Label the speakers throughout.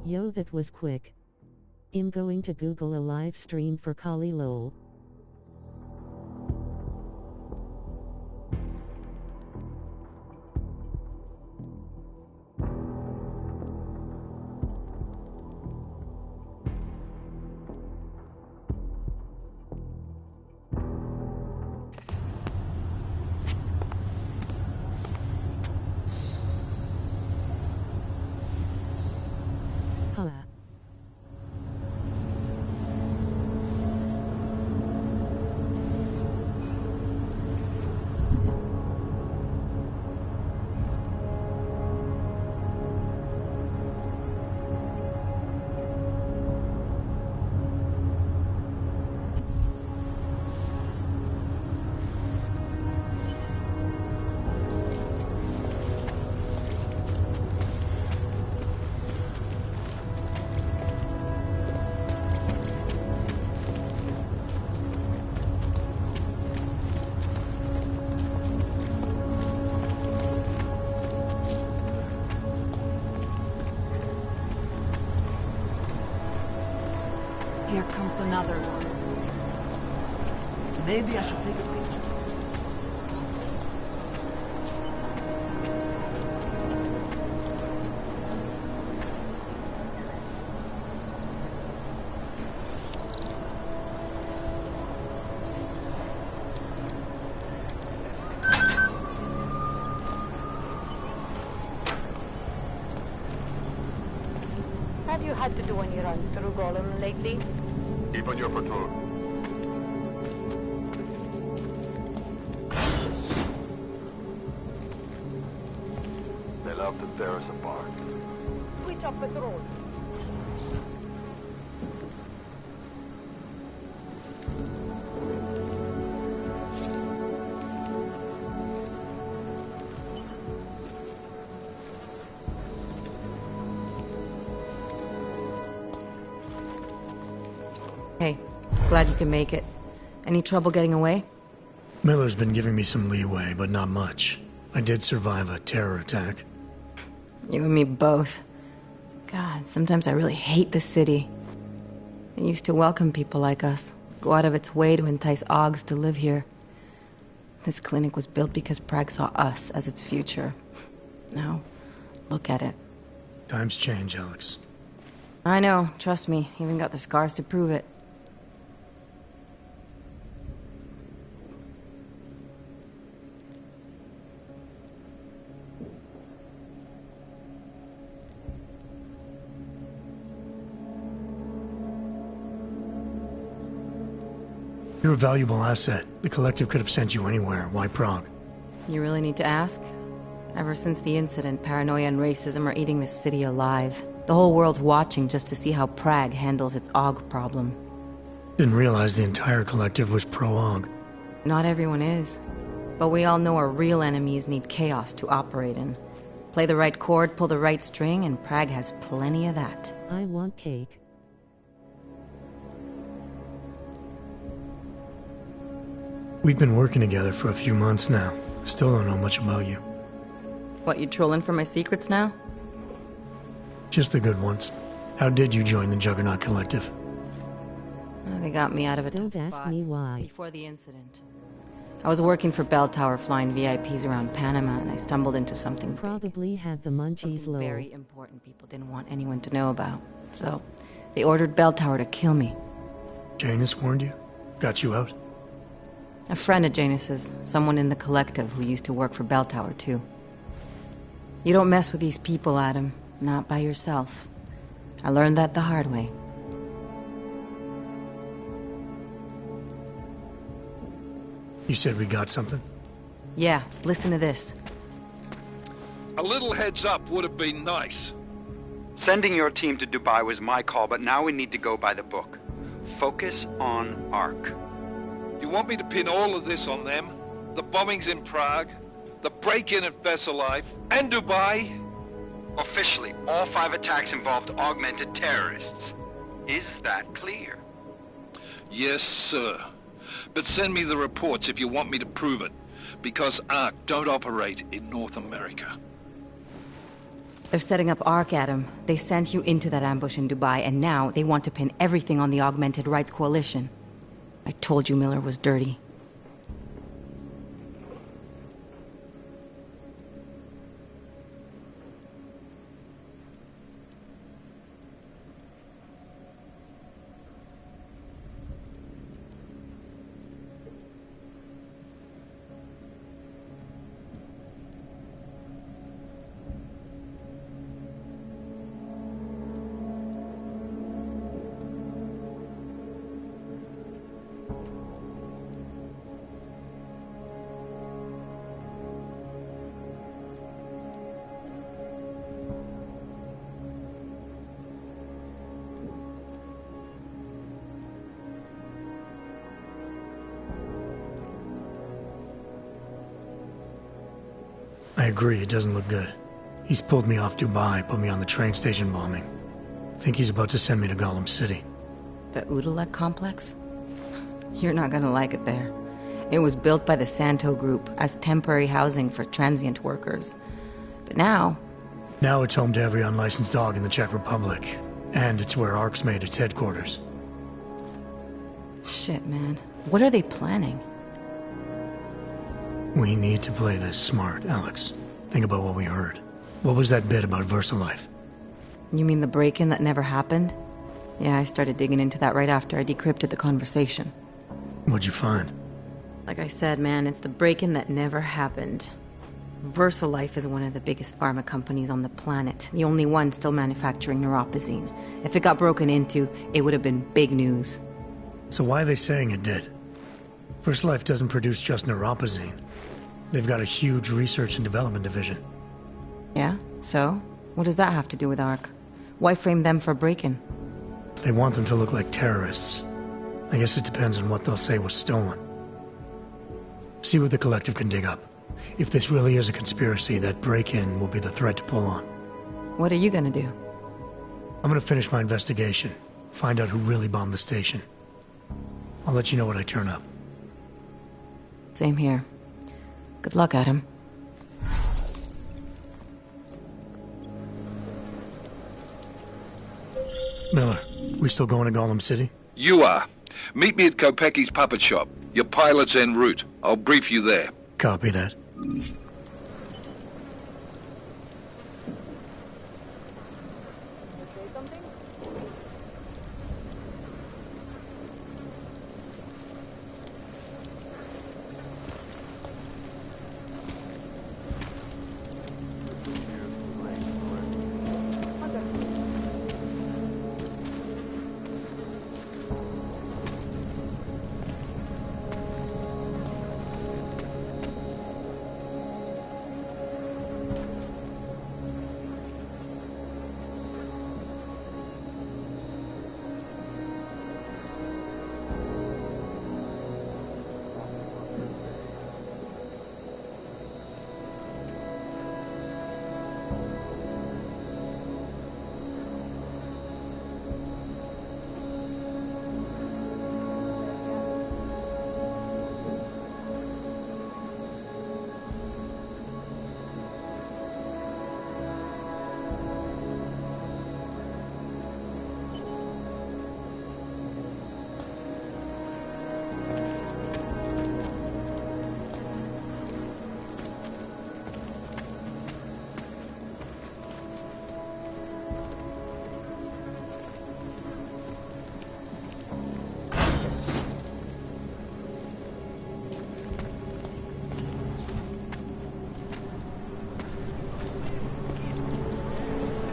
Speaker 1: Yo, that was quick. I'm going to Google a live stream for Kali lol. Huh.
Speaker 2: Here comes another one.
Speaker 3: Maybe I should take a picture.
Speaker 2: Have you had to do any runs through Golem lately?
Speaker 4: Keep on your patrol. They love to tear us apart.
Speaker 2: Switch up patrol.
Speaker 5: Hey, glad you can make it. Any trouble getting away?
Speaker 6: Miller's been giving me some leeway, but not much. I did survive a terror attack.
Speaker 5: You and me both. God, sometimes I really hate this city. It used to welcome people like us, go out of its way to entice Augs to live here. This clinic was built because Prague saw us as its future. Now, look at it.
Speaker 6: Times change, Alex.
Speaker 5: I know, trust me, even got the scars to prove it.
Speaker 6: You're a valuable asset. The Collective could have sent you anywhere. Why Prague?
Speaker 5: You really need to ask? Ever since the incident, paranoia and racism are eating this city alive. The whole world's watching just to see how Prague handles its Aug problem.
Speaker 6: Didn't realize the entire Collective was pro-Aug.
Speaker 5: Not everyone is. But we all know our real enemies need chaos to operate in. Play the right chord, pull the right string, and Prague has plenty of that.
Speaker 1: I want cake.
Speaker 6: We've been working together for a few months now. Still don't know much about you.
Speaker 5: What, you trolling for my secrets now?
Speaker 6: Just the good ones. How did you join the Juggernaut Collective?
Speaker 5: They got me out of a
Speaker 1: Don't
Speaker 5: tough
Speaker 1: ask
Speaker 5: spot
Speaker 1: me why.
Speaker 5: before the incident. I was working for Bell Tower flying VIPs around Panama, and I stumbled into something big.
Speaker 1: Probably have the munchies
Speaker 5: Something
Speaker 1: low.
Speaker 5: very important people didn't want anyone to know about. So, they ordered Bell Tower to kill me.
Speaker 6: Janus warned you? Got you out?
Speaker 5: A friend of Janus's, someone in the Collective who used to work for Bell Tower too. You don't mess with these people, Adam. Not by yourself. I learned that the hard way.
Speaker 6: You said we got something?
Speaker 5: Yeah, listen to this.
Speaker 7: A little heads up would have been nice.
Speaker 8: Sending your team to Dubai was my call, but now we need to go by the book. Focus on Ark.
Speaker 7: You want me to pin all of this on them? The bombings in Prague, the break-in at Vesellive, and Dubai?
Speaker 8: Officially, all 5 attacks involved augmented terrorists. Is that clear?
Speaker 7: Yes, sir. But send me the reports if you want me to prove it, because Ark don't operate in North America.
Speaker 5: They're setting up Ark, Adam. They sent you into that ambush in Dubai, and now they want to pin everything on the Augmented Rights Coalition. I told you Miller was dirty.
Speaker 6: I agree, it doesn't look good. He's pulled me off Dubai, put me on the train station bombing. Think he's about to send me to Gollum City.
Speaker 5: The Udalek complex? You're not gonna like it there. It was built by the Santo Group as temporary housing for transient workers. But now...
Speaker 6: Now it's home to every unlicensed dog in the Czech Republic. And it's where Ark's made its headquarters.
Speaker 5: Shit, man. What are they planning?
Speaker 6: We need to play this smart, Alex. Think about what we heard. What was that bit about VersaLife?
Speaker 5: You mean the break-in that never happened? Yeah, I started digging into that right after I decrypted the conversation.
Speaker 6: What'd you find?
Speaker 5: Like I said, man, it's the break-in that never happened. VersaLife is one of the biggest pharma companies on the planet, the only one still manufacturing neuropozyne. If it got broken into, it would have been big news.
Speaker 6: So why are they saying it did? VersaLife doesn't produce just neuropozyne. They've got a huge research and development division.
Speaker 5: Yeah? So? What does that have to do with Ark? Why frame them for break-in?
Speaker 6: They want them to look like terrorists. I guess it depends on what they'll say was stolen. See what the Collective can dig up. If this really is a conspiracy, that break-in will be the thread to pull on.
Speaker 5: What are you gonna do?
Speaker 6: I'm gonna finish my investigation. Find out who really bombed the station. I'll let you know when I turn up.
Speaker 5: Same here. Good luck, Adam.
Speaker 6: Miller, we still going to Gollum City?
Speaker 7: You are. Meet me at Kopecki's puppet shop. Your pilot's en route. I'll brief you there.
Speaker 6: Copy that.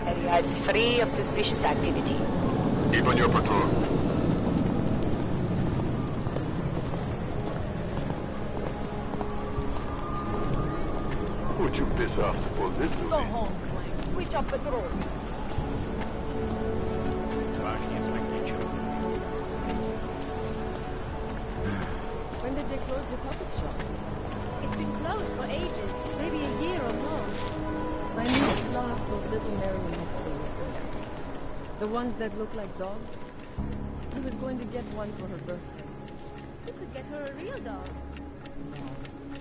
Speaker 2: Area is free of suspicious activity.
Speaker 4: Keep on your patrol. Would you piss off to pull this to
Speaker 2: Go
Speaker 4: me?
Speaker 2: home, Clank. Switch up patrol.
Speaker 3: When did they close the puppet shop?
Speaker 9: It's been closed for ages, maybe a year or more.
Speaker 3: My niece loves those little marionettes they make her. The ones that look like dogs. I was going to get one for her birthday.
Speaker 9: You could get her a real dog.
Speaker 3: No,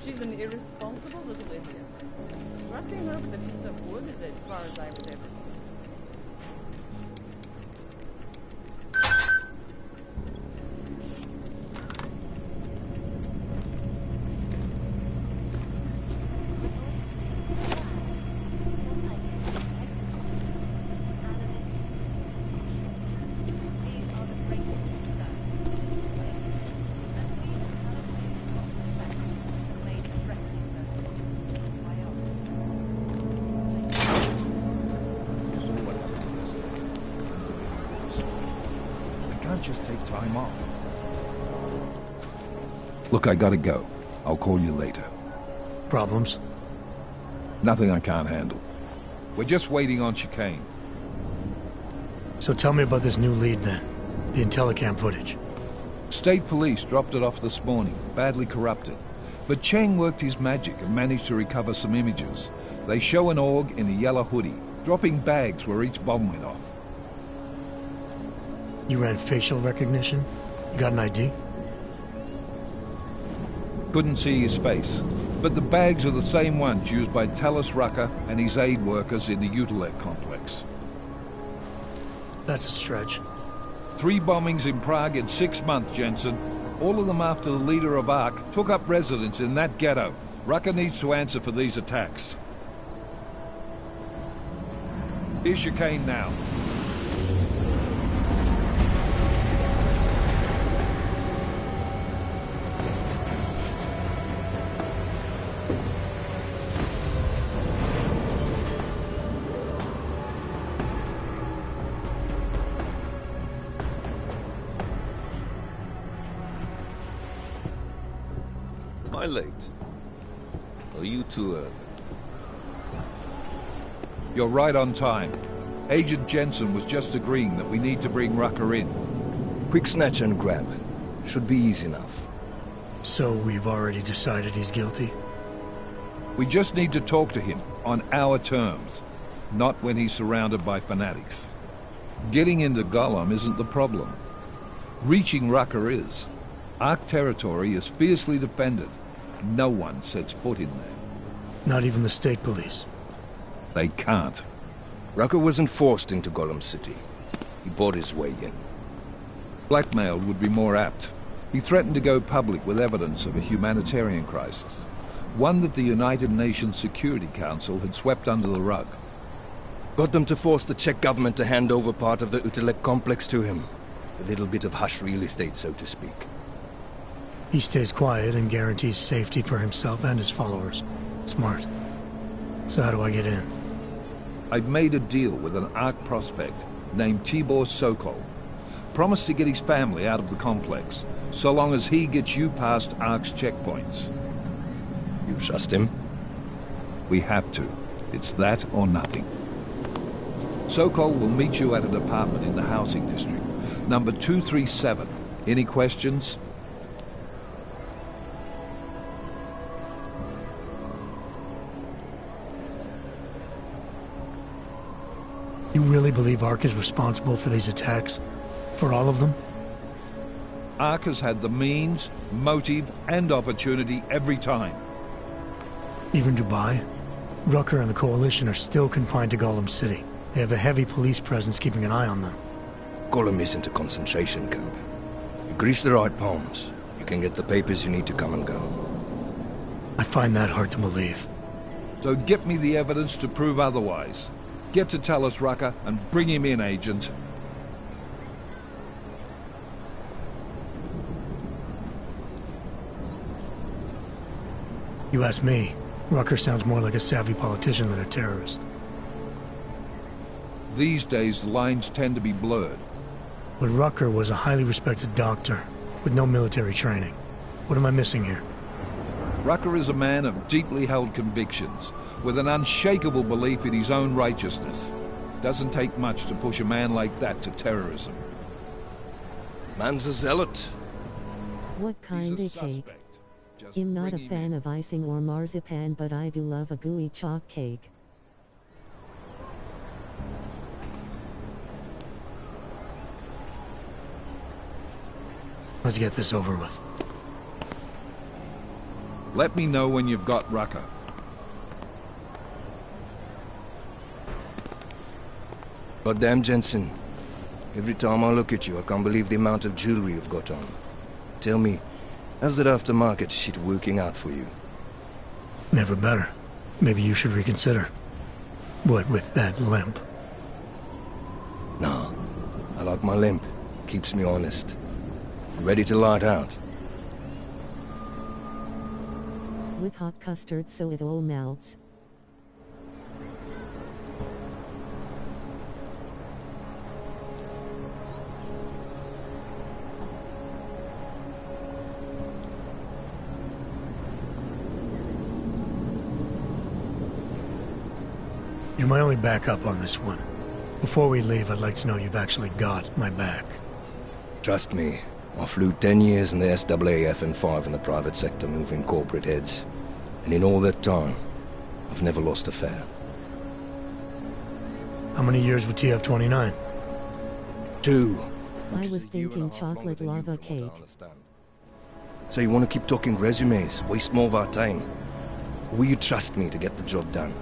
Speaker 3: she's an irresponsible little idiot. Rustling her with a piece of wood is as far as I would ever go.
Speaker 7: Just take time off.
Speaker 10: Look, I gotta go. I'll call you later.
Speaker 6: Problems?
Speaker 10: Nothing I can't handle.
Speaker 7: We're just waiting on chicane.
Speaker 6: So tell me about this new lead then. The Intellicam footage.
Speaker 10: State police dropped it off this morning, badly corrupted. But Cheng worked his magic and managed to recover some images. They show an org in a yellow hoodie, dropping bags where each bomb went off.
Speaker 6: You ran facial recognition? You got an ID?
Speaker 10: Couldn't see his face, but the bags are the same ones used by Talos Rucker and his aid workers in the Utilec complex.
Speaker 6: That's a stretch.
Speaker 10: 3 bombings in Prague in 6 months, Jensen. All of them after the leader of ARC took up residence in that ghetto. Rucker needs to answer for these attacks. Here's chicane now.
Speaker 11: Am I late? Are you too early?
Speaker 10: You're right on time. Agent Jensen was just agreeing that we need to bring Rucker in.
Speaker 11: Quick snatch and grab. Should be easy enough.
Speaker 6: So we've already decided he's guilty?
Speaker 10: We just need to talk to him on our terms, not when he's surrounded by fanatics. Getting into Gollum isn't the problem. Reaching Rucker is. ARC territory is fiercely defended. No one sets foot in there.
Speaker 6: Not even the state police?
Speaker 10: They can't.
Speaker 11: Rucker wasn't forced into Gollum City. He bought his way in.
Speaker 10: Blackmail would be more apt. He threatened to go public with evidence of a humanitarian crisis. One that the United Nations Security Council had swept under the rug.
Speaker 11: Got them to force the Czech government to hand over part of the Utilec complex to him. A little bit of hush real estate, so to speak.
Speaker 6: He stays quiet and guarantees safety for himself and his followers. Smart. So how do I get in?
Speaker 10: I've made a deal with an ARC prospect named Tibor Sokol. Promised to get his family out of the complex, so long as he gets you past ARC's checkpoints.
Speaker 11: You trust him?
Speaker 10: We have to. It's that or nothing. Sokol will meet you at an apartment in the housing district. Number 237. Any questions?
Speaker 6: You really believe ARC is responsible for these attacks? For all of them?
Speaker 10: ARC has had the means, motive, and opportunity every time.
Speaker 6: Even Dubai? Rucker and the Coalition are still confined to Gollum City. They have a heavy police presence keeping an eye on them.
Speaker 11: Gollum isn't a concentration camp. You grease the right palms, you can get the papers you need to come and go.
Speaker 6: I find that hard to believe.
Speaker 10: So get me the evidence to prove otherwise. Get to Talos Rucker and bring him in, Agent.
Speaker 6: You ask me, Rucker sounds more like a savvy politician than a terrorist.
Speaker 10: These days, the lines tend to be blurred.
Speaker 6: But Rucker was a highly respected doctor, with no military training. What am I missing here?
Speaker 10: Rucker is a man of deeply held convictions, with an unshakable belief in his own righteousness. Doesn't take much to push a man like that to terrorism.
Speaker 11: Man's a zealot.
Speaker 1: What kind of cake? I'm not a fan of icing or marzipan, but I do love a gooey chalk cake.
Speaker 6: Let's get this over with.
Speaker 10: Let me know when you've got Rucker.
Speaker 11: Goddamn, Jensen. Every time I look at you, I can't believe the amount of jewelry you've got on. Tell me, how's that aftermarket shit working out for you?
Speaker 6: Never better. Maybe you should reconsider. What with that limp?
Speaker 11: No. I like my limp. Keeps me honest. Ready to light out.
Speaker 1: With hot custard so it all melts.
Speaker 6: You're my only backup on this one. Before we leave, I'd like to know you've actually got my back.
Speaker 11: Trust me, I flew 10 years in the SAAF and 5 in the private sector moving corporate heads. And in all that time, I've never lost a fare.
Speaker 6: How many years with TF-29?
Speaker 11: 2.
Speaker 1: I was thinking chocolate lava cake.
Speaker 11: So you want to keep talking resumes, waste more of our time? Or will you trust me to get the job done?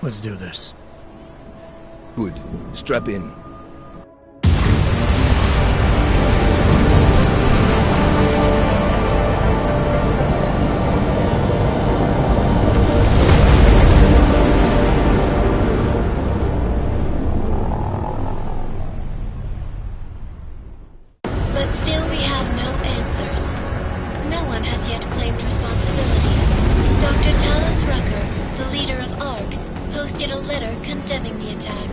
Speaker 6: Let's do this.
Speaker 11: Good. Strap in.
Speaker 12: But still we have no answers. No one has yet claimed responsibility. Dr. Talos Rucker, the leader of ARC, posted a letter condemning the attack.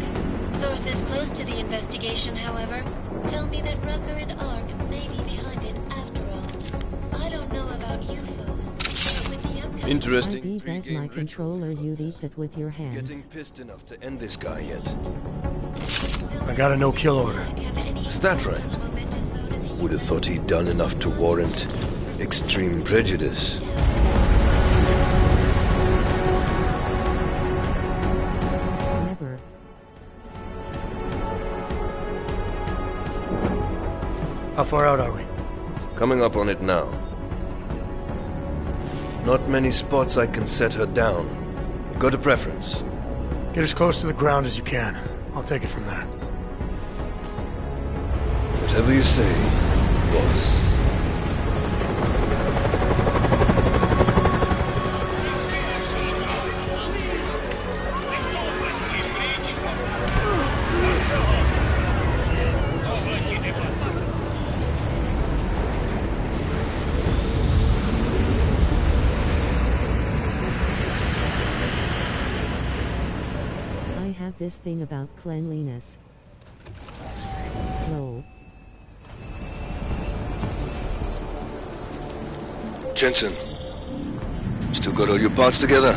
Speaker 12: Sources close to the investigation, however, tell me that Rucker and ARC may be behind it after all. I don't know about you folks, but with the upcoming...
Speaker 11: Interesting.
Speaker 1: I debug my controller, you'd eat it with your hands.
Speaker 11: Getting pissed enough to end this guy yet?
Speaker 6: I got a no-kill order.
Speaker 11: Is that right? Would have thought he'd done enough to warrant extreme prejudice.
Speaker 1: Never.
Speaker 6: How far out are we?
Speaker 11: Coming up on it now. Not many spots I can set her down. You got a preference?
Speaker 6: Get as close to the ground as you can. I'll take it from there.
Speaker 11: Whatever you say, boss.
Speaker 1: I have this thing about cleanliness. Lol.
Speaker 11: Jensen, still got all your parts together?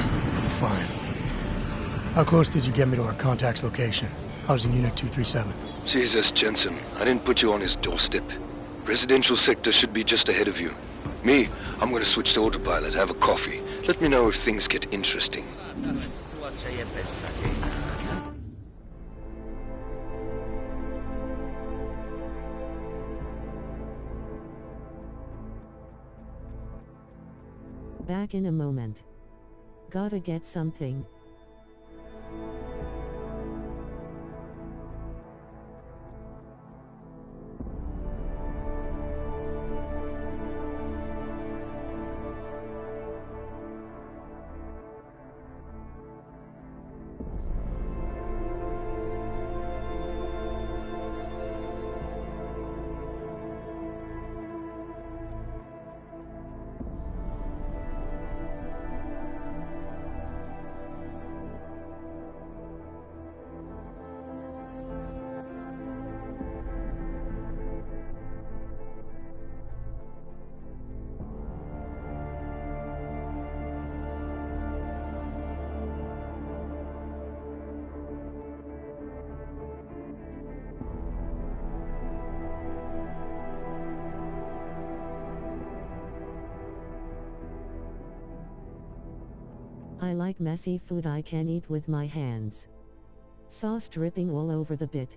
Speaker 6: Fine. How close did you get me to our contact's location? I was in Unit 237.
Speaker 11: Jesus, Jensen, I didn't put you on his doorstep. Residential sector should be just ahead of you. Me, I'm gonna switch to autopilot, have a coffee. Let me know if things get interesting.
Speaker 1: Back in a moment. Gotta get something. I like messy food I can eat with my hands. Sauce dripping all over the bit.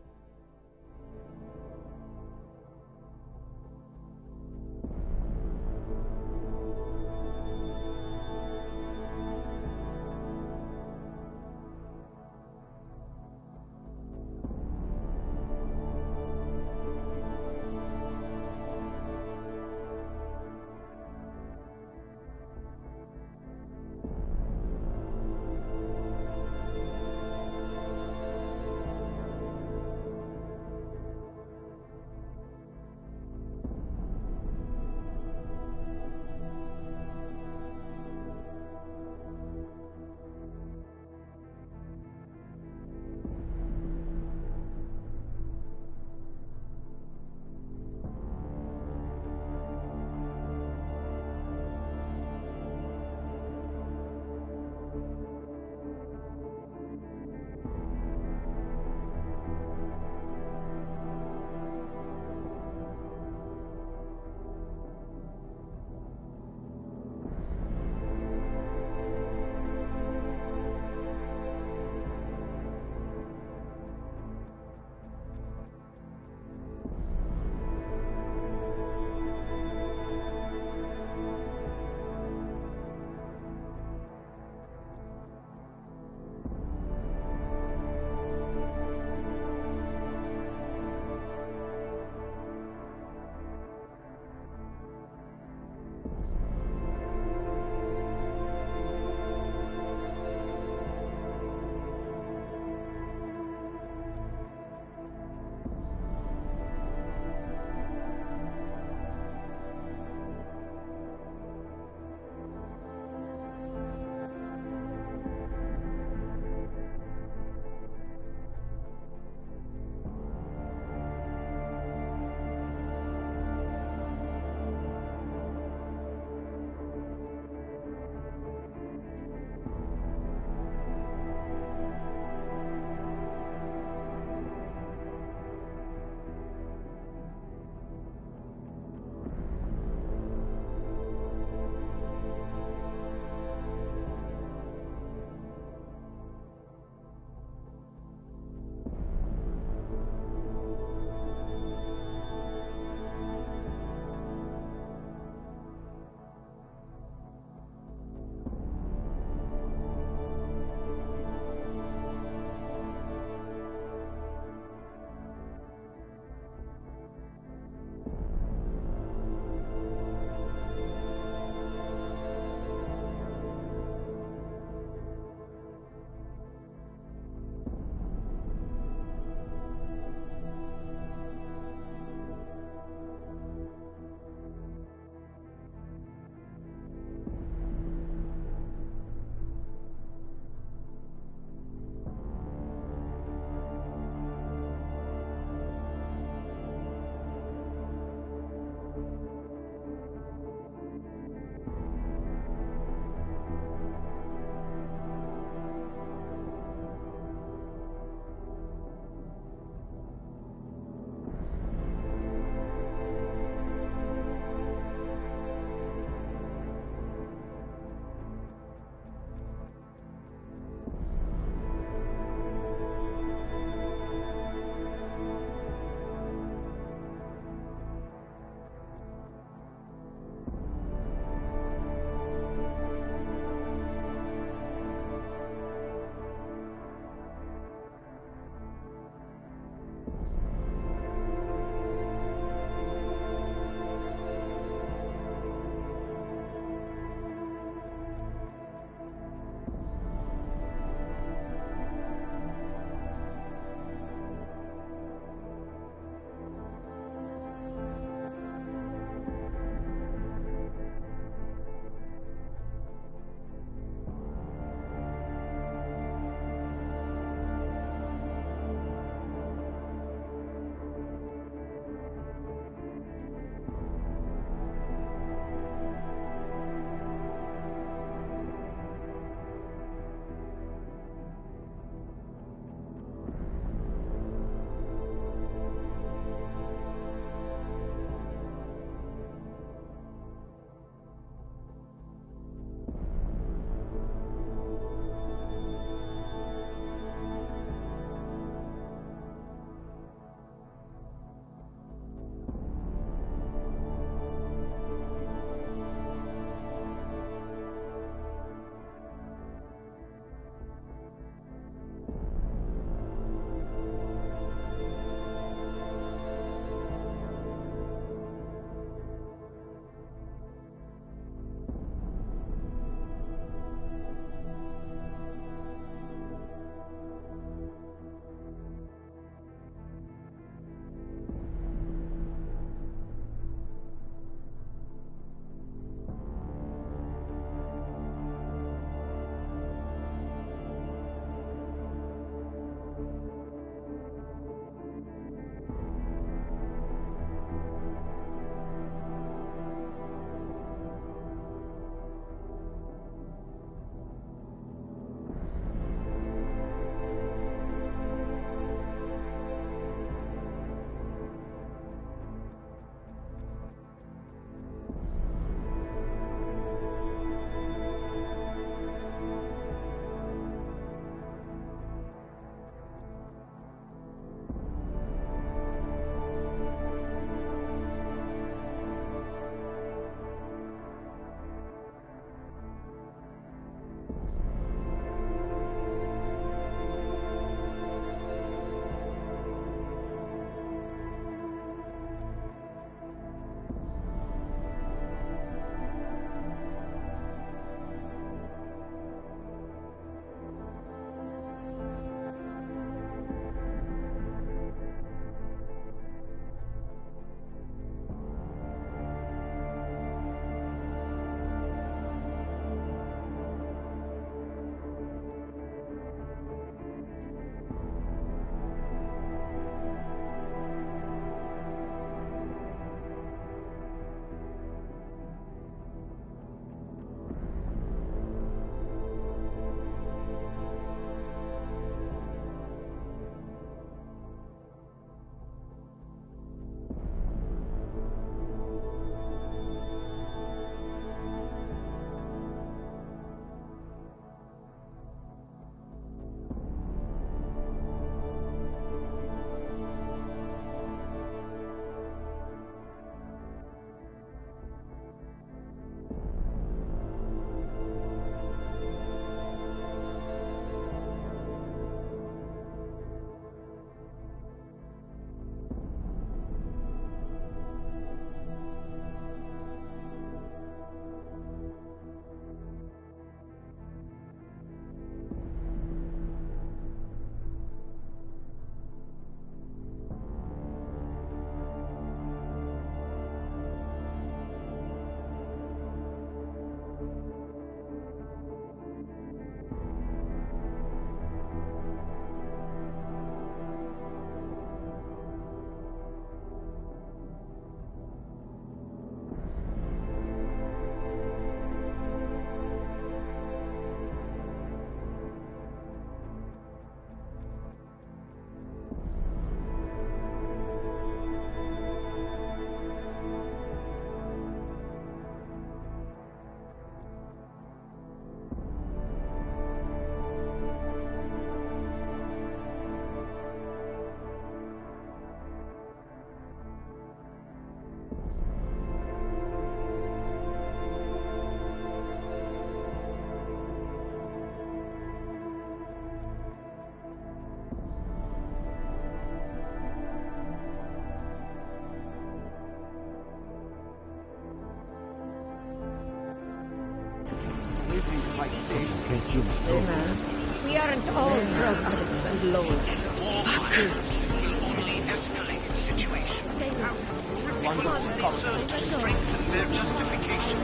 Speaker 13: Hey, man. We aren't all drug addicts and lowlifes. Fuckers.
Speaker 14: Only escalate the situation. It will only serve to strengthen their justification.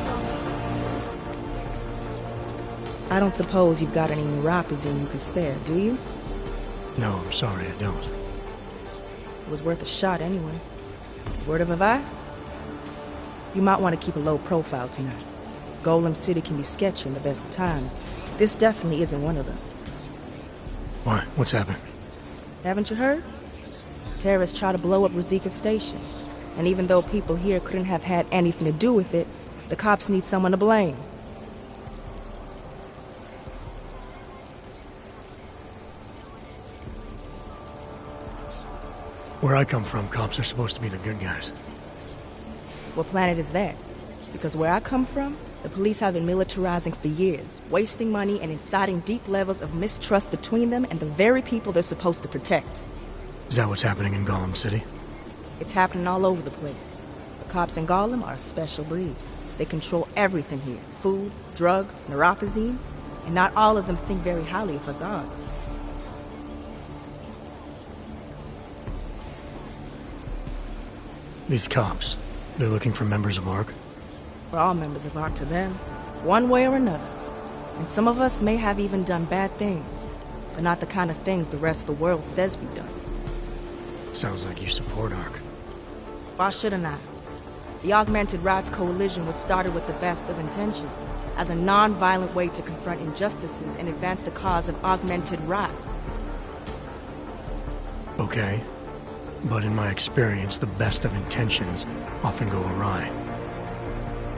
Speaker 13: I don't suppose you've got any neuropazine you can spare, do you?
Speaker 6: No, I'm sorry, I don't.
Speaker 13: It was worth a shot anyway. Word of advice? You might want to keep a low profile tonight. Golem City can be sketchy in the best of times. This definitely isn't one of them.
Speaker 6: Why? What's happened?
Speaker 13: Haven't you heard? Terrorists try to blow up Rosika Station. And even though people here couldn't have had anything to do with it, the cops need someone to blame.
Speaker 6: Where I come from, cops are supposed to be the good guys.
Speaker 13: What planet is that? Because where I come from, the police have been militarizing for years, wasting money and inciting deep levels of mistrust between them and the very people they're supposed to protect.
Speaker 6: Is that what's happening in Golem City?
Speaker 13: It's happening all over the place. The cops in Golem are a special breed. They control everything here. Food, drugs, neuropazine. And not all of them think very highly of us odds.
Speaker 6: These cops, they're looking for members of ARC?
Speaker 13: We're all members of ARC to them, one way or another. And some of us may have even done bad things, but not the kind of things the rest of the world says we've done.
Speaker 6: Sounds like you support ARC.
Speaker 13: Why shouldn't I? The Augmented Rights Coalition was started with the best of intentions, as a non-violent way to confront injustices and advance the cause of augmented rights.
Speaker 6: Okay. But in my experience, the best of intentions often go awry.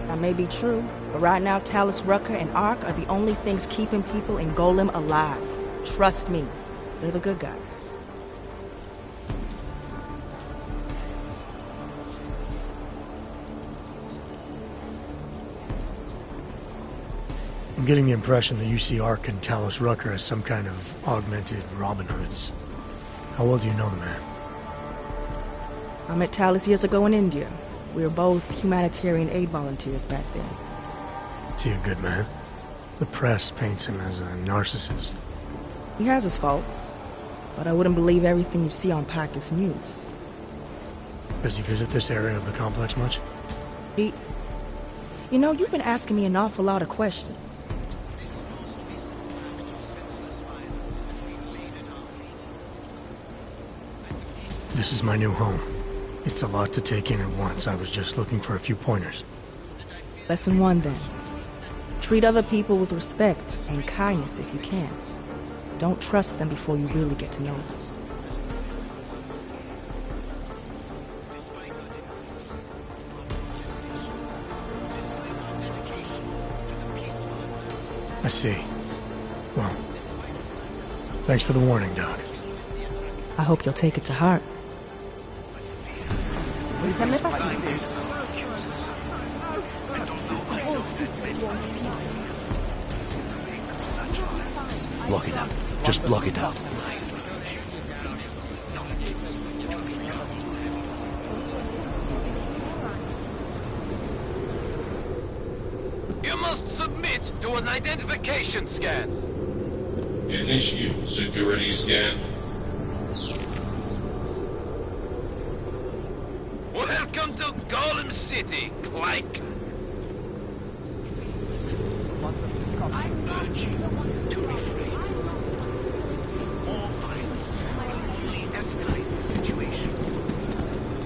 Speaker 13: That may be true, but right now Talus Rucker and ARC are the only things keeping people in Golem alive. Trust me, they're the good guys.
Speaker 6: I'm getting the impression that you see ARC and Talus Rucker as some kind of augmented Robin Hoods. How well do you know the man?
Speaker 13: I met Talus years ago in India. We were both humanitarian aid volunteers back then.
Speaker 6: Is he a good man? The press paints him as a narcissist.
Speaker 13: He has his faults, but I wouldn't believe everything you see on Practice News.
Speaker 6: Does he visit this area of the complex much?
Speaker 13: You know, you've been asking me an awful lot of questions.
Speaker 6: This is my new home. It's a lot to take in at once. I was just looking for a few pointers.
Speaker 13: Lesson 1, then. Treat other people with respect and kindness if you can. Don't trust them before you really get to know them.
Speaker 6: I see. Well, thanks for the warning, Doc.
Speaker 13: I hope you'll take it to heart.
Speaker 15: Block it out. Just block it out.
Speaker 7: You must submit to an identification scan.
Speaker 16: Initiate security scan.
Speaker 7: Welcome to Golem City, Clank.
Speaker 14: I urge you to refrain. More violence will only escalate the situation.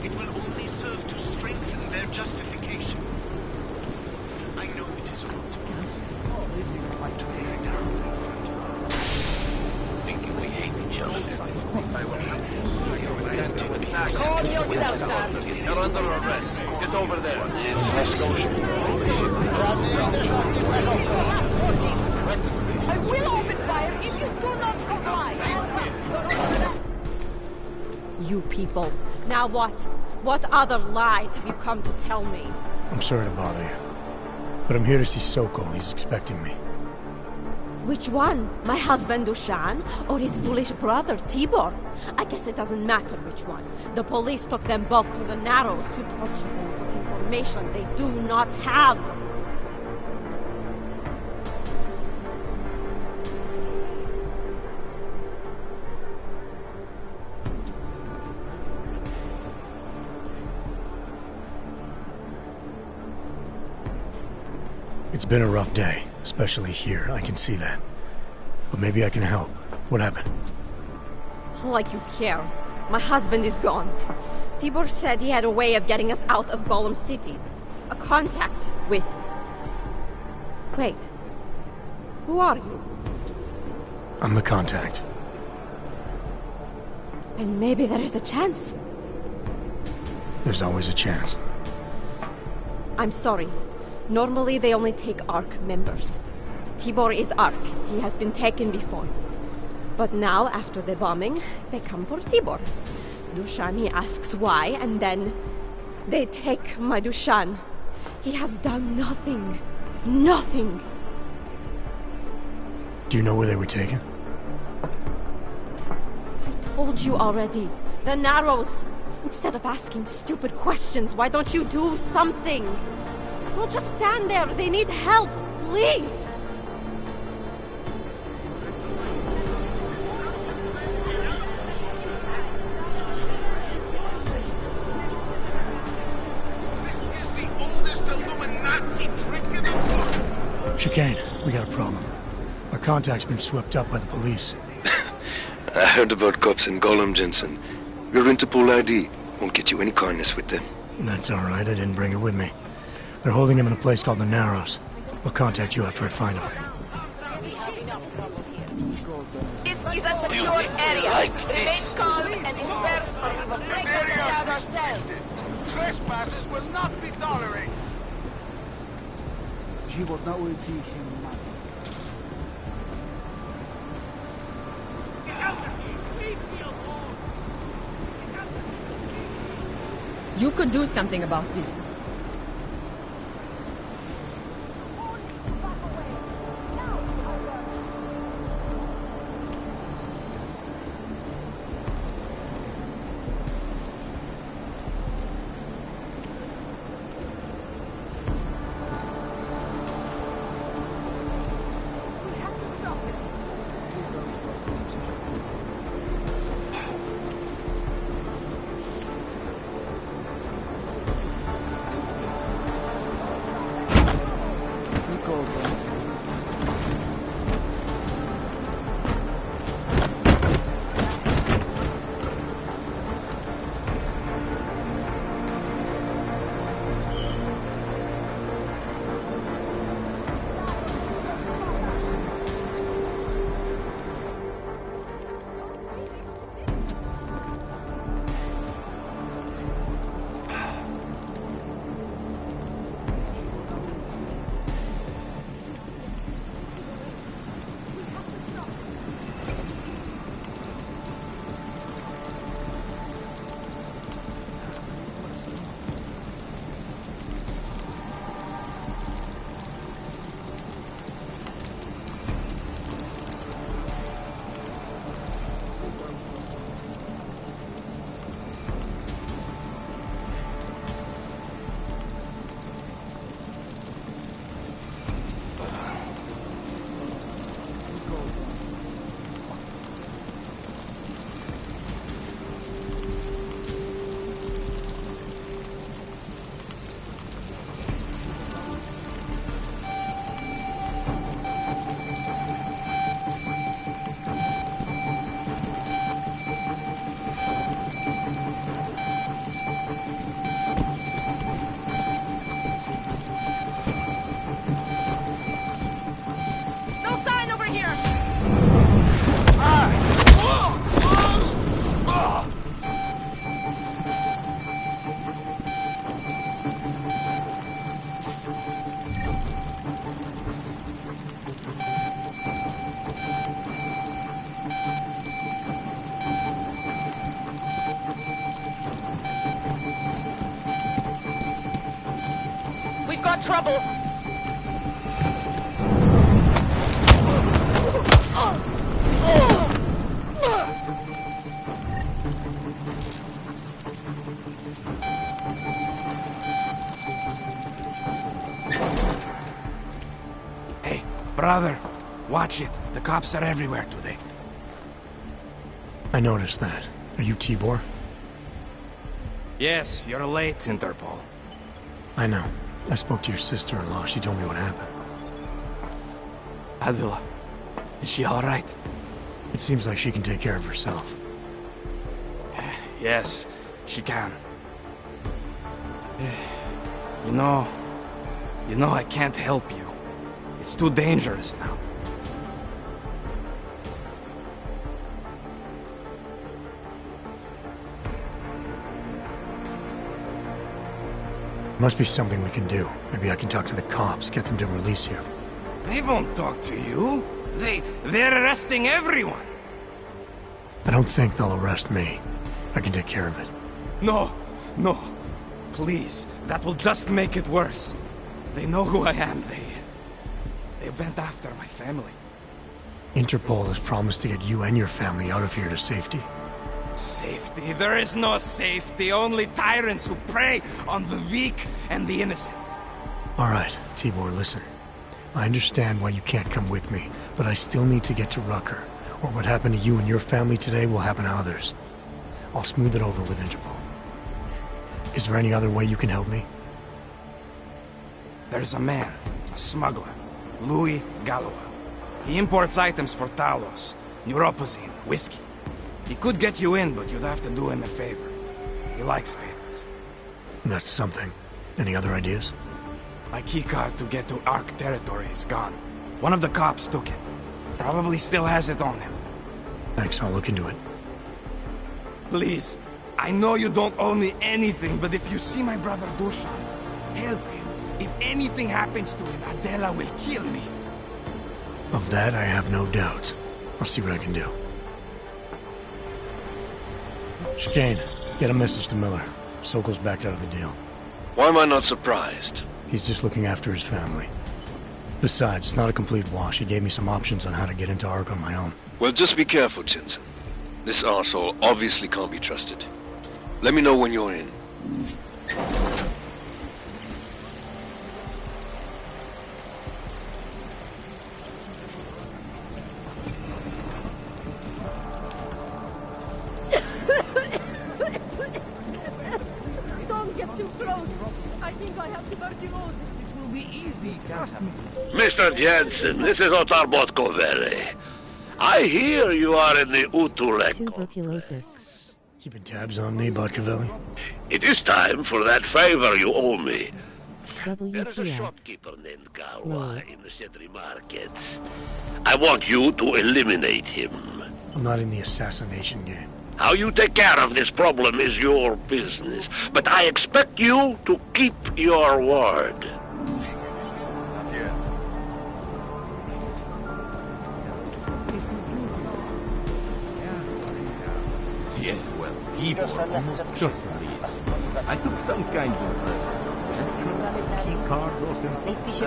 Speaker 14: It will only serve to strengthen their justification. I know it is hard to bear down.
Speaker 11: Thinking we hate each other.
Speaker 2: Call yourself, sir.
Speaker 11: You're under arrest. Get over there. It's negotiable.
Speaker 2: I will open fire if you do not comply.
Speaker 17: You people. Now what? What other lies have you come to tell me?
Speaker 6: I'm sorry to bother you, but I'm here to see Sokol. He's expecting me.
Speaker 17: Which one? My husband Dushan or his foolish brother Tibor? I guess it doesn't matter which one. The police took them both to the Narrows to torture them for information they do not have.
Speaker 6: It's been a rough day, especially here, I can see that. But maybe I can help. What happened?
Speaker 17: Like you care. My husband is gone. Tibor said he had a way of getting us out of Golem City. A contact with... Wait. Who are you?
Speaker 6: I'm the contact.
Speaker 17: And maybe there is a chance.
Speaker 6: There's always a chance.
Speaker 17: I'm sorry. Normally they only take ARC members. Tibor is ARC. He has been taken before. But now, after the bombing, they come for Tibor. Dushani asks why, and then they take my Dushan. He has done nothing. Nothing.
Speaker 6: Do you know where they were taken?
Speaker 17: I told you already. The Narrows. Instead of asking stupid questions, why don't you do something? Don't just stand there. They need help. Please.
Speaker 6: Chicane, we got a problem. Our contact's been swept up by the police.
Speaker 11: I heard about cops in Golem, Jensen. Your Interpol ID won't get you any kindness with them.
Speaker 6: That's all right. I didn't bring it with me. They're holding him in a place called the Narrows. I'll contact you after I find him.
Speaker 2: This is a secure area. Remain calm and disperse or we will take the job ourselves.
Speaker 14: Trespassers will not be tolerated.
Speaker 3: You could do something about this.
Speaker 2: got trouble.
Speaker 18: Hey, brother, watch it. The cops are everywhere today.
Speaker 6: I noticed that. Are you Tibor?
Speaker 18: Yes, you're late, Interpol.
Speaker 6: I know. I spoke to your sister-in-law. She told me what happened.
Speaker 18: Adila, is she all right?
Speaker 6: It seems like she can take care of herself.
Speaker 18: Yes, she can. You know, I can't help you. It's too dangerous now.
Speaker 6: Must be something we can do. Maybe I can talk to the cops, get them to release you.
Speaker 18: They won't talk to you. They're arresting everyone.
Speaker 6: I don't think they'll arrest me. I can take care of it.
Speaker 18: No. Please, that will just make it worse. They know who I am. They went after my family.
Speaker 6: Interpol has promised to get you and your family out of here to safety.
Speaker 18: Safety? There is no safety. Only tyrants who prey on the weak and the innocent.
Speaker 6: All right, Tibor, listen. I understand why you can't come with me, but I still need to get to Rucker, or what happened to you and your family today will happen to others. I'll smooth it over with Interpol. Is there any other way you can help me?
Speaker 18: There's a man, a smuggler, Louis Galois. He imports items for Talos, neuropozyne, whiskey. He could get you in, but you'd have to do him a favor. He likes favors.
Speaker 6: That's something. Any other ideas?
Speaker 18: My keycard to get to Ark territory is gone. One of the cops took it. Probably still has it on him.
Speaker 6: Thanks, I'll look into it.
Speaker 18: Please, I know you don't owe me anything, but if you see my brother Dusan, help him. If anything happens to him, Adela will kill me.
Speaker 6: Of that, I have no doubt. I'll see what I can do. Chicane, get a message to Miller. Sokol's backed out of the deal.
Speaker 11: Why am I not surprised?
Speaker 6: He's just looking after his family. Besides, it's not a complete wash. He gave me some options on how to get into Ark on my own.
Speaker 11: Well, just be careful, Jensen. This arsehole obviously can't be trusted. Let me know when you're in.
Speaker 3: Don't get too close. I think I have tuberculosis.
Speaker 14: This will be easy, trust me.
Speaker 19: Mr. Jensen, this is Otar Botkovere. I hear you are in the Utulek.
Speaker 1: Tuberculosis.
Speaker 6: Keeping tabs on me, Botkovelli?
Speaker 19: It is time for that favor you owe me. There is a
Speaker 1: WTF.
Speaker 19: shopkeeper named Gawa in the city markets. I want you to eliminate him.
Speaker 6: I'm not in the assassination game.
Speaker 19: How you take care of this problem is your business, but I expect you to keep your word.
Speaker 14: Yeah, well, Tibor almost certainly is. I took some kind of key card off him.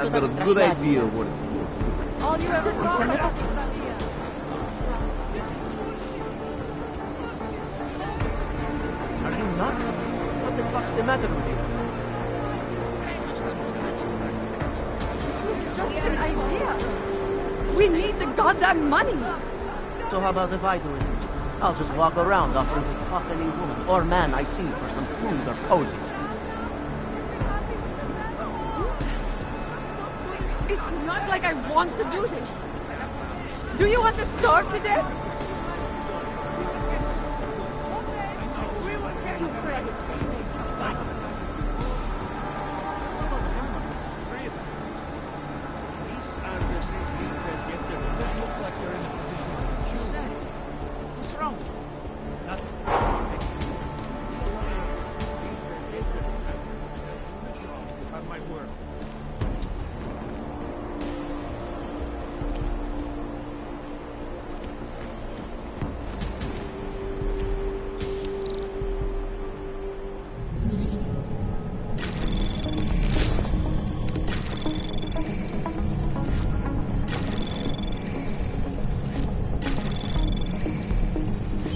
Speaker 14: I've got a good idea what it's for.
Speaker 3: All you ever thought.
Speaker 14: Are you nuts? What the fuck's the matter with you?
Speaker 3: Just an idea. We need the goddamn money.
Speaker 20: So how about if I do it? I'll just walk around offering to fuck any woman or man I see for some food or posy.
Speaker 3: It's not like I want to do this. Do you want to starve to death? We will get you credit.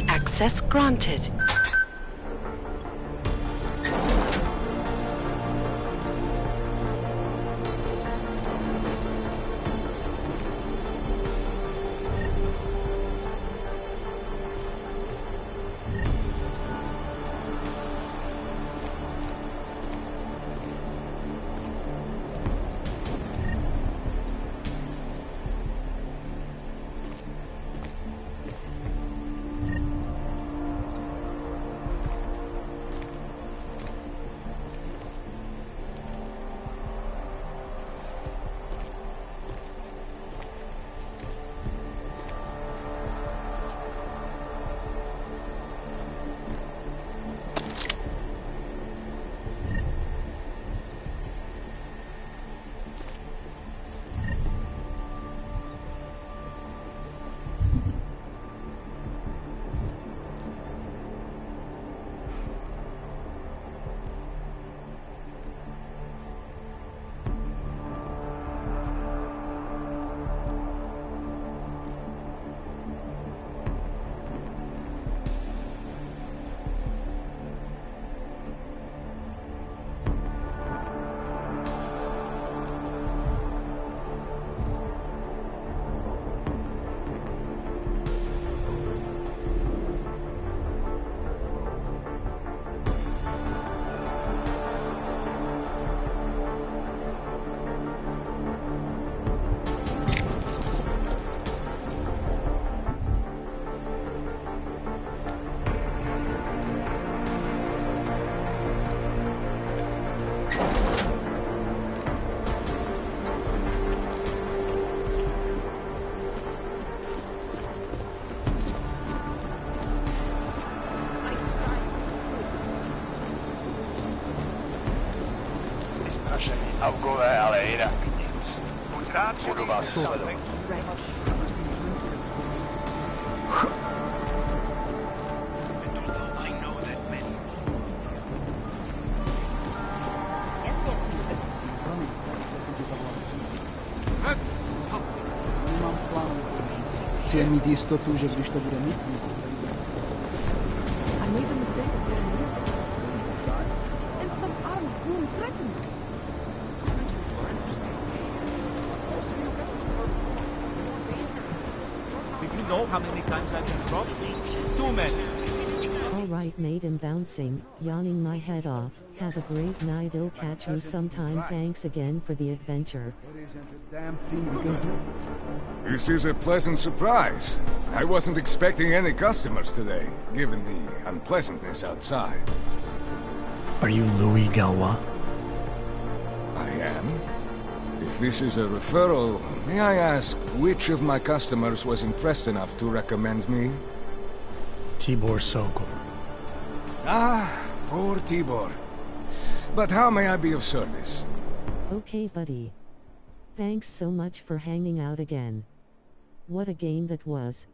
Speaker 2: Access granted.
Speaker 14: Budu vás sledovat.
Speaker 21: Nemám plán. Chci jen mít jistotu, že když to bude nutné.
Speaker 3: I made a mistake of getting rid of it. And some armed goon threatened me.
Speaker 22: Do you know how many times I've been robbed? Too many.
Speaker 1: Alright mate, I'm bouncing, yawning my head off. Have a great night, I'll catch you sometime. Thanks again for the adventure.
Speaker 23: This is a pleasant surprise. I wasn't expecting any customers today, given the unpleasantness outside.
Speaker 6: Are you Louis Galwa?
Speaker 23: I am. If this is a referral, may I ask which of my customers was impressed enough to recommend me?
Speaker 6: Tibor Sokol.
Speaker 23: Ah, poor Tibor. But how may I be of service?
Speaker 1: Okay buddy. Thanks so much for hanging out again. What a game that was.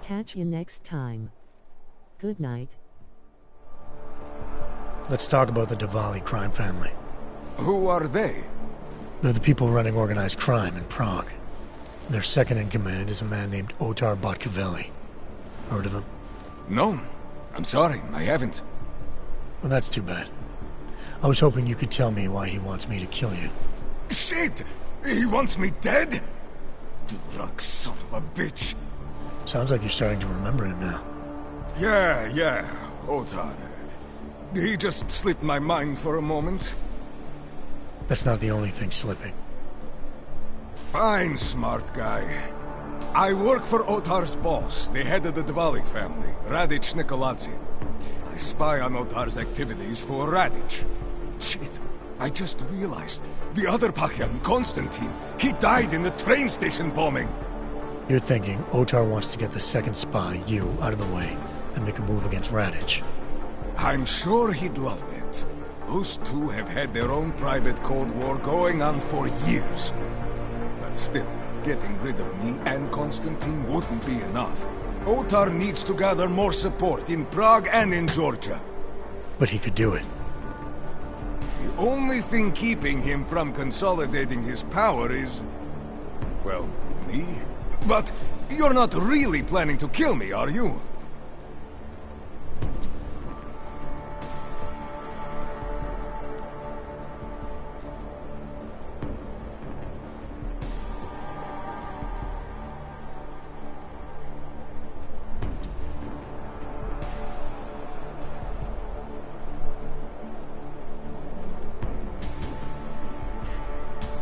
Speaker 1: Catch you next time. Good night.
Speaker 6: Let's talk about the Diwali crime family.
Speaker 23: Who are they?
Speaker 6: They're the people running organized crime in Prague. Their second in command is a man named Otar Botkavelli. Heard of him?
Speaker 23: No. I'm sorry, I haven't.
Speaker 6: Well, that's too bad. I was hoping you could tell me why he wants me to kill you.
Speaker 23: Shit! He wants me dead? Drug son of a bitch.
Speaker 6: Sounds like you're starting to remember him now.
Speaker 23: Yeah, Otar. He just slipped my mind for a moment.
Speaker 6: That's not the only thing slipping.
Speaker 23: Fine, smart guy. I work for Otar's boss, the head of the Diwali family, Radic Nikoladze. I spy on Otar's activities for Radic. Shit, I just realized. The other Pakyan, Konstantin, he died in the train station bombing.
Speaker 6: You're thinking Otar wants to get the second spy, you, out of the way, and make a move against Radic.
Speaker 23: I'm sure he'd love that. Those two have had their own private Cold War going on for years. But still, getting rid of me and Konstantin wouldn't be enough. Otar needs to gather more support in Prague and in Georgia.
Speaker 6: But he could do it.
Speaker 23: The only thing keeping him from consolidating his power is... well, me? But you're not really planning to kill me, are you?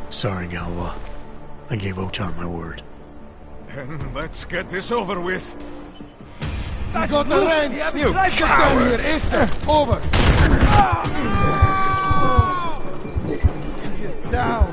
Speaker 6: Sorry, Galwa. I gave Otar my word.
Speaker 23: Then let's get this over with.
Speaker 21: You got the wrench! You coward! Issa! Over! He is down!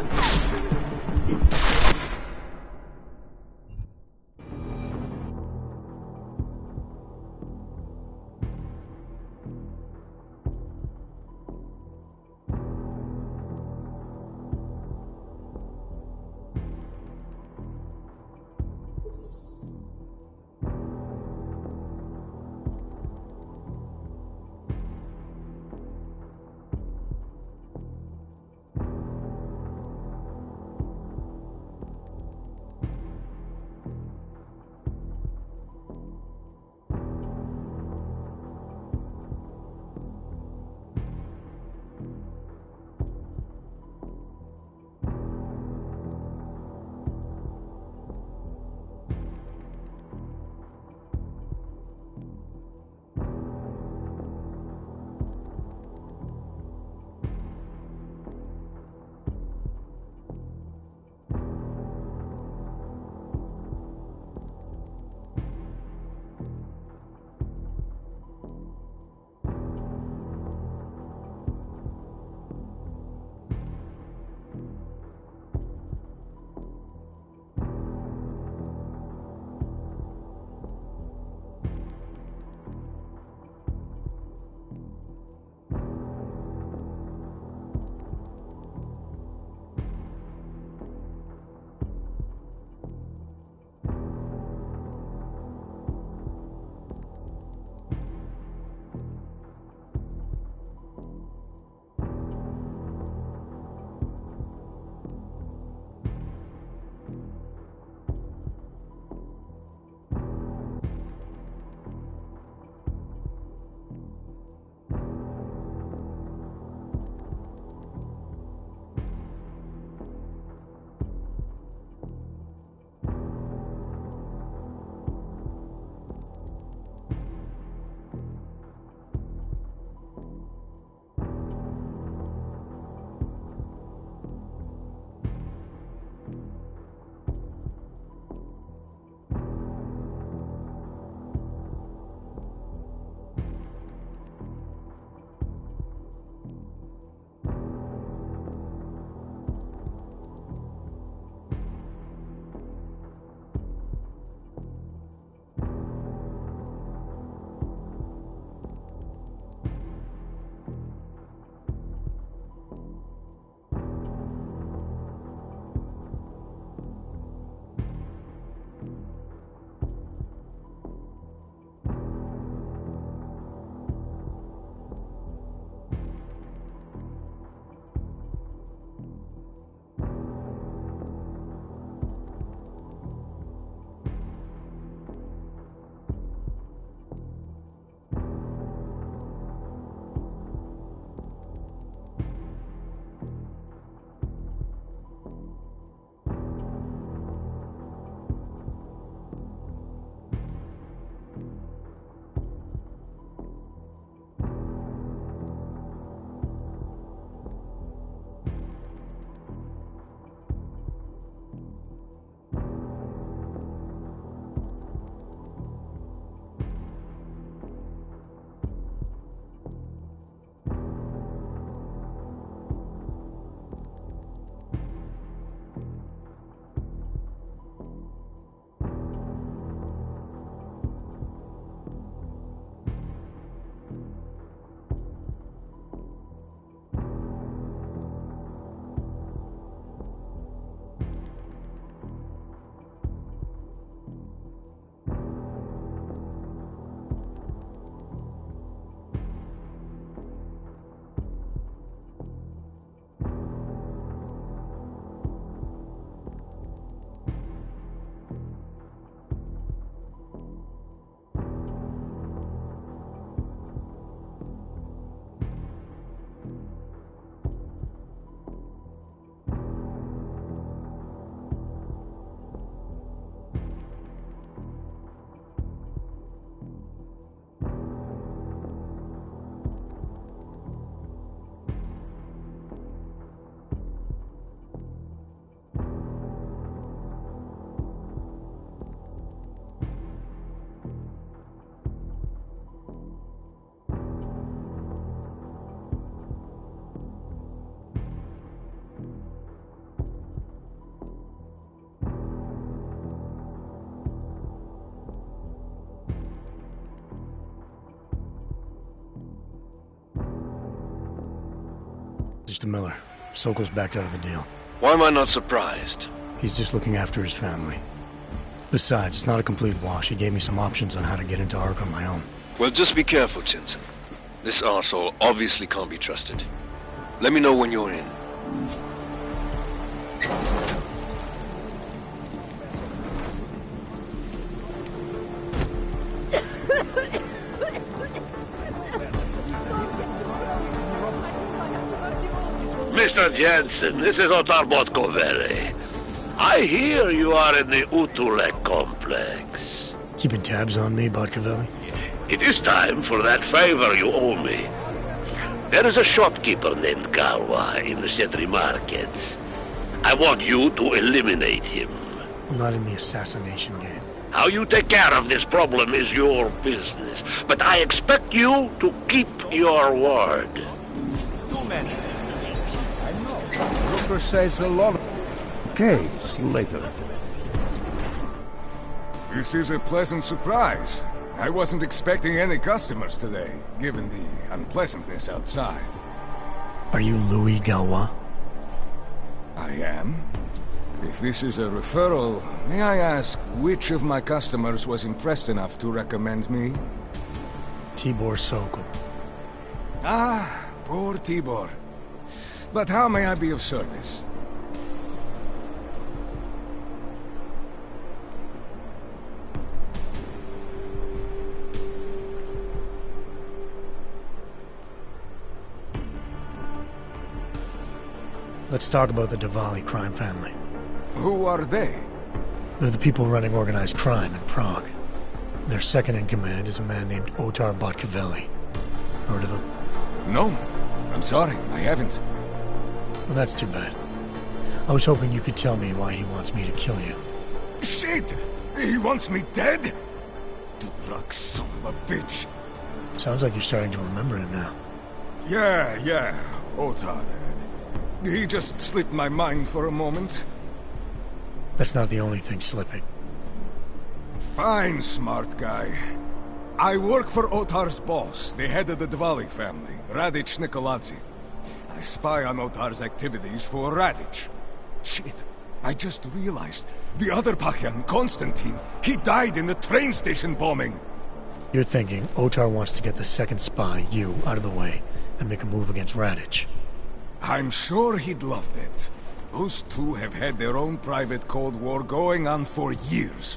Speaker 6: Mr. Miller. Sokol's backed out of the deal.
Speaker 11: Why am I not surprised?
Speaker 6: He's just looking after his family. Besides, it's not a complete wash. He gave me some options on how to get into Ark on my own.
Speaker 11: Well, just be careful, Jensen. This arsehole obviously can't be trusted. Let me know when you're in.
Speaker 19: Mr. Jensen, this is Otar Botkovere. I hear you are in the Utulek complex.
Speaker 6: Keeping tabs on me, Botkovelli?
Speaker 19: It is time for that favor you owe me. There is a shopkeeper named Galwa in the Sedri markets. I want you to eliminate him.
Speaker 6: I'm not in the assassination game.
Speaker 19: How you take care of this problem is your business, but I expect you to keep your word.
Speaker 22: Too many.
Speaker 10: I know. Rooker says a lot. Okay, see you later.
Speaker 23: This is a pleasant surprise. I wasn't expecting any customers today, given the unpleasantness outside.
Speaker 6: Are you Louis Galwa?
Speaker 23: I am. If this is a referral, may I ask which of my customers was impressed enough to recommend me?
Speaker 6: Tibor Sokol.
Speaker 23: Ah, poor Tibor. But how may I be of service?
Speaker 6: Let's talk about the Diwali crime family.
Speaker 23: Who are they?
Speaker 6: They're the people running organized crime in Prague. Their second in command is a man named Otar Botkovelli. Heard of him?
Speaker 23: No. I'm sorry, I haven't.
Speaker 6: Well, that's too bad. I was hoping you could tell me why he wants me to kill you.
Speaker 23: Shit! He wants me dead? Duvrak, son of a bitch.
Speaker 6: Sounds like you're starting to remember him now.
Speaker 23: Yeah. Otar. He just slipped my mind for a moment.
Speaker 6: That's not the only thing slipping.
Speaker 23: Fine, smart guy. I work for Otar's boss, the head of the Diwali family, Radic Nikoladze. I spy on Otar's activities for Radic. Shit, I just realized. The other Pakyan, Konstantin, he died in the train station bombing.
Speaker 6: You're thinking Otar wants to get the second spy, you, out of the way, and make a move against Radic.
Speaker 23: I'm sure he'd loved it. Those two have had their own private Cold War going on for years.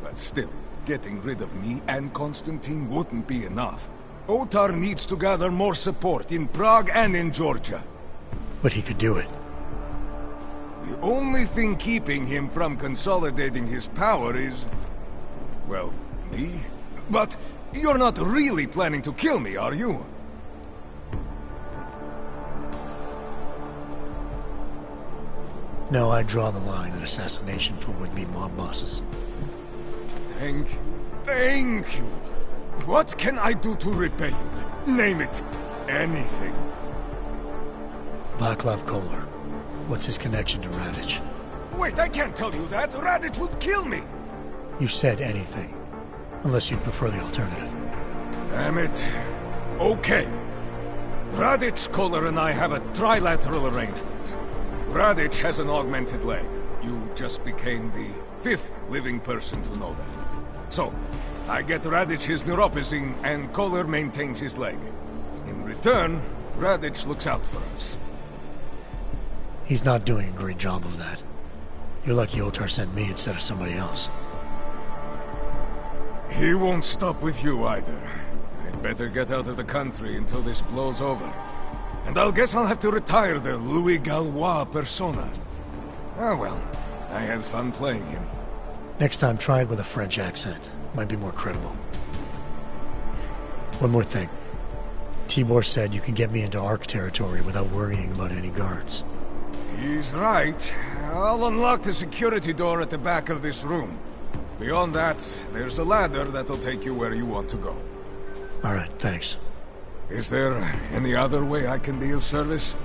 Speaker 23: But still, getting rid of me and Konstantin wouldn't be enough. Otar needs to gather more support in Prague and in Georgia.
Speaker 6: But he could do it.
Speaker 23: The only thing keeping him from consolidating his power is... well, me? But you're not really planning to kill me, are you?
Speaker 6: No, I draw the line at assassination for would-be mob bosses.
Speaker 23: Thank you. What can I do to repay you? Name it. Anything.
Speaker 6: Vaclav Kolar. What's his connection to Radic?
Speaker 23: Wait, I can't tell you that. Radic would kill me.
Speaker 6: You said anything. Unless you prefer the alternative.
Speaker 23: Damn it. Okay. Radic, Kolar, and I have a trilateral arrangement. Radic has an augmented leg. You just became the 5th living person to know that. So, I get Radic his neuropazine, and Kolar maintains his leg. In return, Radic looks out for us.
Speaker 6: He's not doing a great job of that. You're lucky Otar sent me instead of somebody else.
Speaker 23: He won't stop with you either. I'd better get out of the country until this blows over. And I'll guess I'll have to retire the Louis Gallois persona. Ah well, I had fun playing him.
Speaker 6: Next time, try it with a French accent. Might be more credible. One more thing. Tibor said you can get me into Ark territory without worrying about any guards.
Speaker 23: He's right. I'll unlock the security door at the back of this room. Beyond that, there's a ladder that'll take you where you want to go.
Speaker 6: Alright, thanks.
Speaker 23: Is there any other way I can be of service?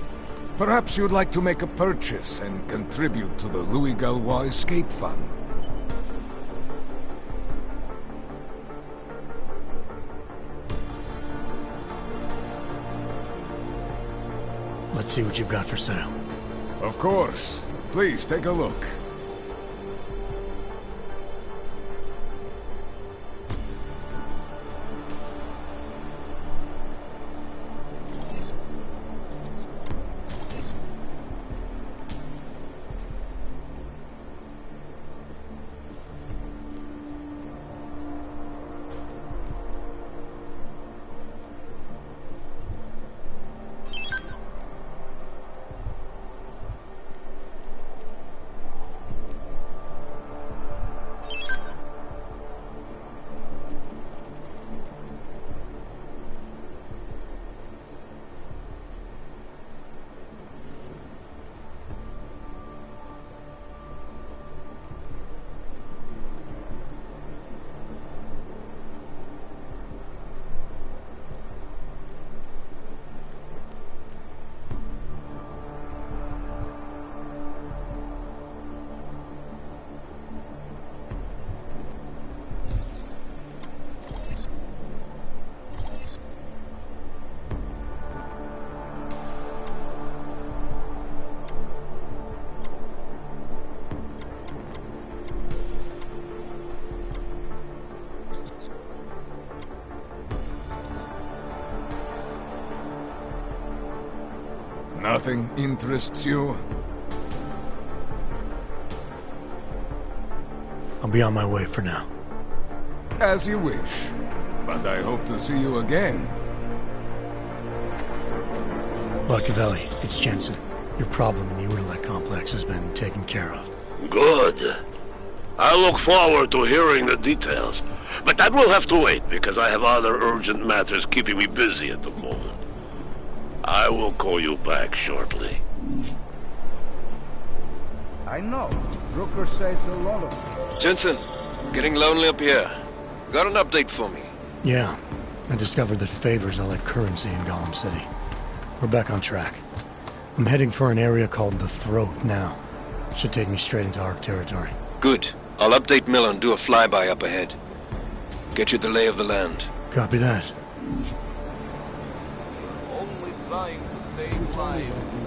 Speaker 23: Perhaps you'd like to make a purchase and contribute to the Louis Gallois Escape Fund.
Speaker 6: Let's see what you've got for sale.
Speaker 23: Of course. Please, take a look. Nothing interests you?
Speaker 6: I'll be on my way for now.
Speaker 23: As you wish. But I hope to see you again.
Speaker 6: Machiavelli, it's Jensen. Your problem in the Uralite complex has been taken care of.
Speaker 19: Good. I look forward to hearing the details. But that will have to wait, because I have other urgent matters keeping me busy at the moment. I will call you back shortly.
Speaker 21: I know. Rooker says a lot of things.
Speaker 7: Jensen, getting lonely up here. Got an update for me?
Speaker 6: Yeah. I discovered that favors are like currency in Gollum City. We're back on track. I'm heading for an area called the Throat now. Should take me straight into Ark territory.
Speaker 11: Good. I'll update Miller and do a flyby up ahead. Get you the lay of the land.
Speaker 6: Copy that.
Speaker 22: Only trying to save lives.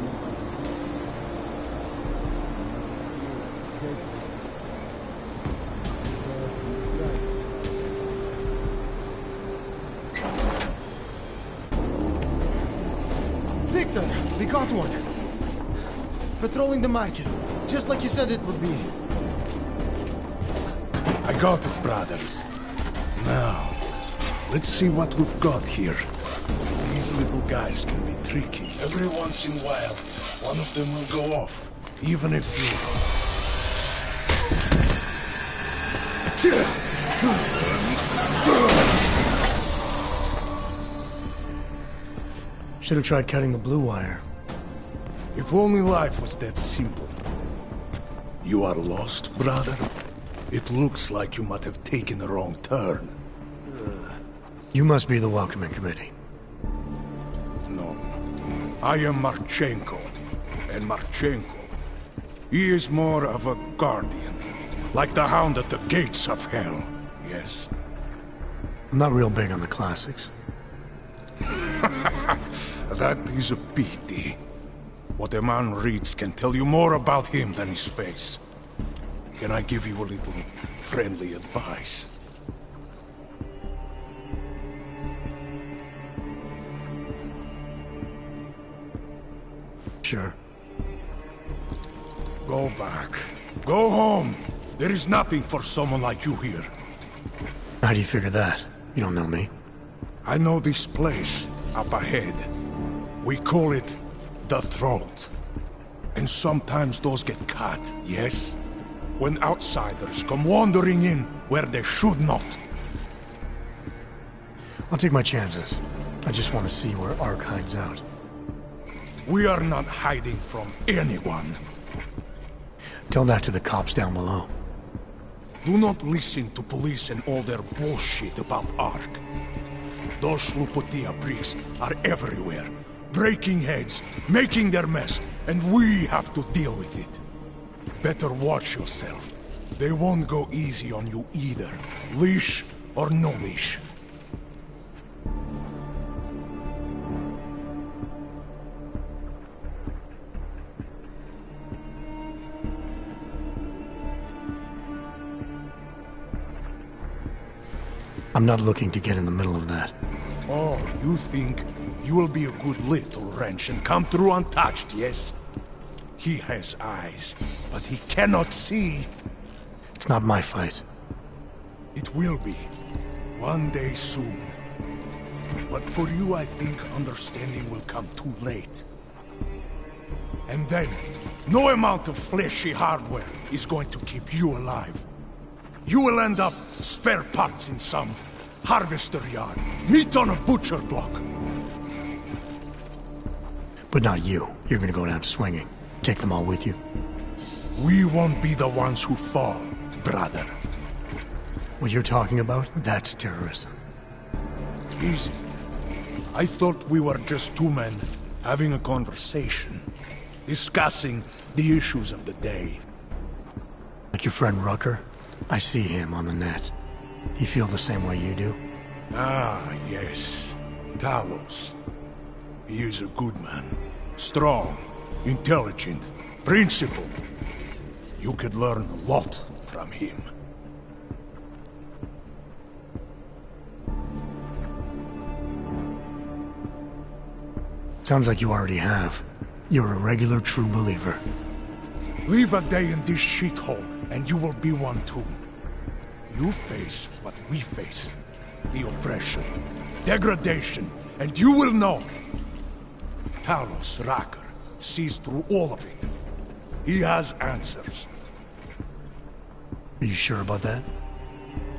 Speaker 4: Victor, we got one. Patrolling the market, just like you said it would be.
Speaker 15: I got it, brothers. Now, let's see what we've got here. These little guys can be tricky. Every once in a while, one of them will go off, even if
Speaker 6: Should have tried cutting the blue wire.
Speaker 15: If only life was that simple. You are lost, brother? It looks like you might have taken a wrong turn.
Speaker 6: You must be the welcoming committee.
Speaker 15: No. I am Marchenko. And Marchenko, he is more of a guardian. Like the hound at the gates of hell. Yes?
Speaker 6: I'm not real big on the classics.
Speaker 15: That is a pity. What a man reads can tell you more about him than his face. Can I give you a little friendly advice?
Speaker 6: Sure.
Speaker 15: Go back. Go home. There is nothing for someone like you here.
Speaker 6: How do you figure that? You don't know me.
Speaker 15: I know this place, up ahead. We call it the Throat. And sometimes those get cut, yes? When outsiders come wandering in where they should not.
Speaker 6: I'll take my chances. I just want to see where Ark hides out.
Speaker 15: We are not hiding from anyone.
Speaker 6: Tell that to the cops down below.
Speaker 15: Do not listen to police and all their bullshit about Ark. Those Slupotia pricks are everywhere. Breaking heads, making their mess, and we have to deal with it. Better watch yourself. They won't go easy on you either. Leash or no leash.
Speaker 6: I'm not looking to get in the middle of that.
Speaker 15: Oh, you think you will be a good little wrench and come through untouched, yes? He has eyes, but he cannot see.
Speaker 6: It's not my fight.
Speaker 15: It will be. One day soon. But for you, I think understanding will come too late. And then, no amount of fleshy hardware is going to keep you alive. You will end up spare parts in some harvester yard, meat on a butcher block.
Speaker 6: But not you. You're gonna go down swinging. Take them all with you.
Speaker 15: We won't be the ones who fall, brother.
Speaker 6: What you're talking about, that's terrorism.
Speaker 15: Easy. I thought we were just two men having a conversation, discussing the issues of the day.
Speaker 6: Like your friend Rucker? I see him on the net. He feel the same way you do?
Speaker 15: Ah, yes. Talos. He is a good man. Strong, intelligent, principled. You could learn a lot from him.
Speaker 6: Sounds like you already have. You're a regular true believer.
Speaker 15: Live a day in this shithole, and you will be one too. You face what we face. The oppression, degradation, and you will know. Talos Rucker sees through all of it. He has answers.
Speaker 6: Are you sure about that?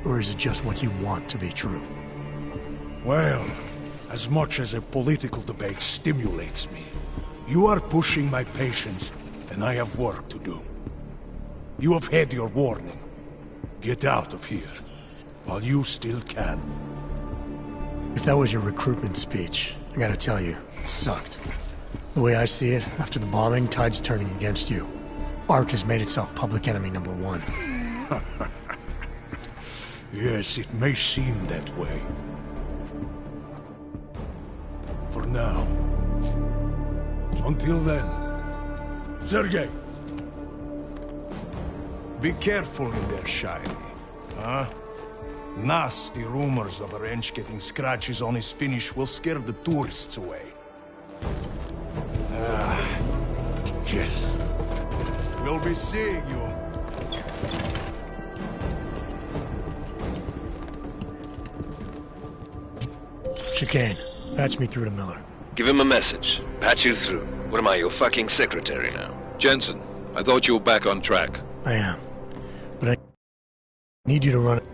Speaker 6: Or is it just what you want to be true?
Speaker 15: Well, as much as a political debate stimulates me, you are pushing my patience, and I have work to do. You have had your warning. Get out of here, while you still can.
Speaker 6: If that was your recruitment speech, I gotta tell you, it sucked. The way I see it, after the bombing, tide's turning against you. ARC has made itself public enemy #1.
Speaker 15: Yes, it may seem that way. For now. Until then. Sergei! Be careful in there, Shiny. Huh? Nasty rumors of a wrench getting scratches on his finish will scare the tourists away. Ah, yes. We'll be seeing you.
Speaker 6: Chicane, patch me through to Miller.
Speaker 11: Give him a message. Patch you through. What am I, your fucking secretary now?
Speaker 7: Jensen, I thought you were back on track.
Speaker 6: I am. But I need you to run it.